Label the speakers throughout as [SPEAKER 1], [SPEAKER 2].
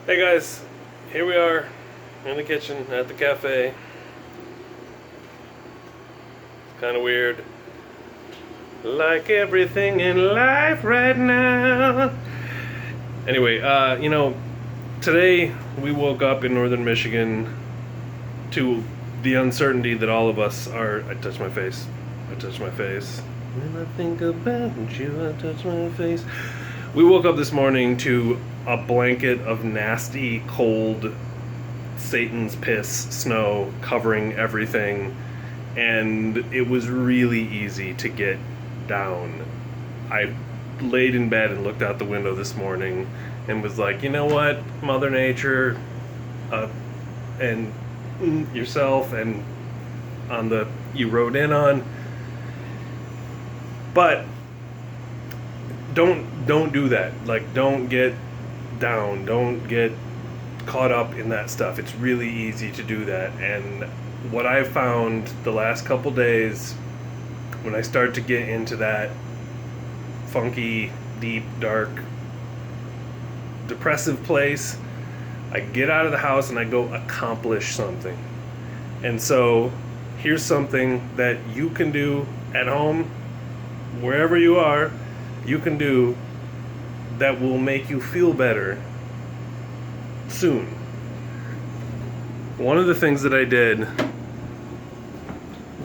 [SPEAKER 1] Hey guys, here we are in the kitchen at the cafe. Kind of weird. Like everything in life right now. Anyway, today we woke up in northern Michigan to the uncertainty that all of us are. I touch my face. When I think about you, I touch my face. We woke up this morning to a blanket of nasty, cold, Satan's piss snow covering everything, and it was really easy to get down. I laid in bed and looked out the window this morning and was like, you know what, Mother Nature, and yourself, and on the you rode in on, but don't do that. Like, don't get down, don't get caught up in that stuff. It's really easy to do that. And what I've found the last couple days, when I start to get into that funky, deep, dark, depressive place, I get out of the house and I go accomplish something. And so here's something that you can do at home, wherever you are, you can do that will make you feel better soon. One of the things that I did,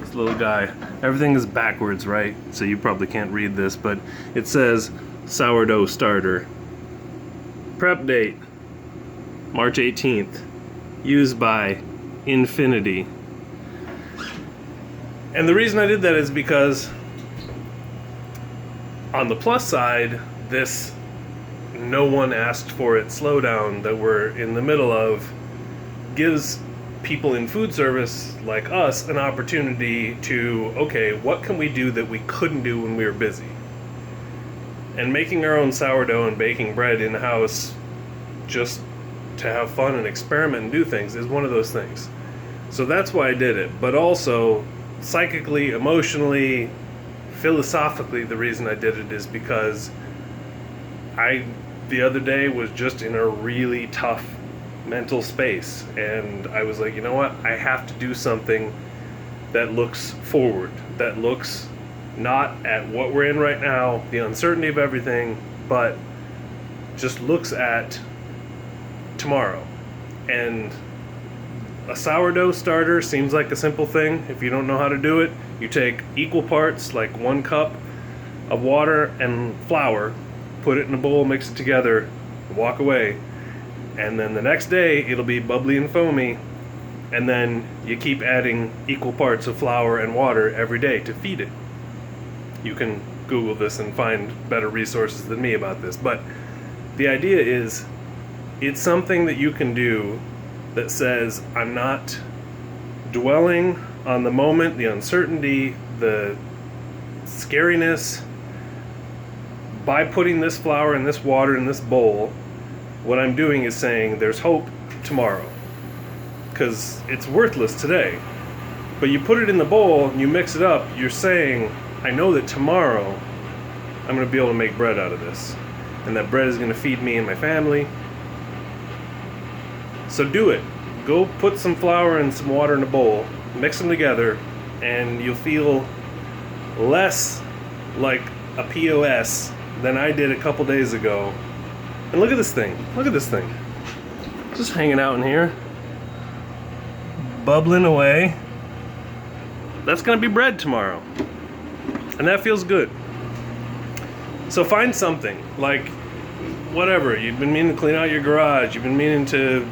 [SPEAKER 1] this little guy, everything is backwards, right? So you probably can't read this, but it says sourdough starter. Prep date, March 18th. Used by Infinity. And the reason I did that is because on the plus side, this no one asked for it slowdown that we're in the middle of gives people in food service like us an opportunity to, okay, what can we do that we couldn't do when we were busy? And making our own sourdough and baking bread in the house just to have fun and experiment and do things is one of those things. So that's why I did it. But also, psychically, emotionally, philosophically, the reason I did it is because the other day was just in a really tough mental space, and I was like, you know what, I have to do something that looks forward, that looks not at what we're in right now, the uncertainty of everything, but just looks at tomorrow. And a sourdough starter seems like a simple thing. If you don't know how to do it, you take equal parts, like 1 cup of water and flour, put it in a bowl, mix it together, walk away. And then the next day, it'll be bubbly and foamy. And then you keep adding equal parts of flour and water every day to feed it. You can Google this and find better resources than me about this. But the idea is, it's something that you can do that says, I'm not dwelling on the moment, the uncertainty, the scariness. By putting this flour and this water in this bowl, what I'm doing is saying there's hope tomorrow. Because it's worthless today. But you put it in the bowl and you mix it up, you're saying, I know that tomorrow I'm going to be able to make bread out of this. And that bread is going to feed me and my family. So do it. Go put some flour and some water in a bowl, mix them together, and you'll feel less like a POS than I did a couple days ago. And look at this thing. Look at this thing. Just hanging out in here. Bubbling away. That's going to be bread tomorrow. And that feels good. So find something. Like, whatever. You've been meaning to clean out your garage. You've been meaning to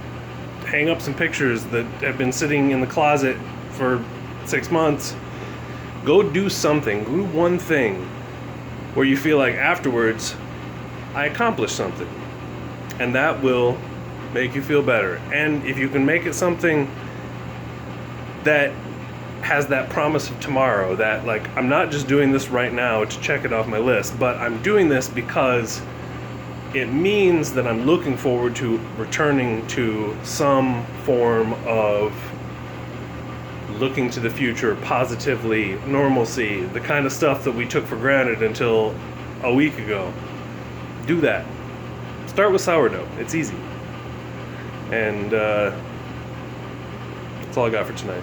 [SPEAKER 1] hang up some pictures that have been sitting in the closet for 6 months. Go do something. Do one thing where you feel like afterwards, I accomplished something. And that will make you feel better. And if you can make it something that has that promise of tomorrow, that like, I'm not just doing this right now to check it off my list, but I'm doing this because it means that I'm looking forward to returning to some form of looking to the future positively, normalcy, the kind of stuff that we took for granted until a week ago. Do that. Start with sourdough. It's easy. And that's all I got for tonight.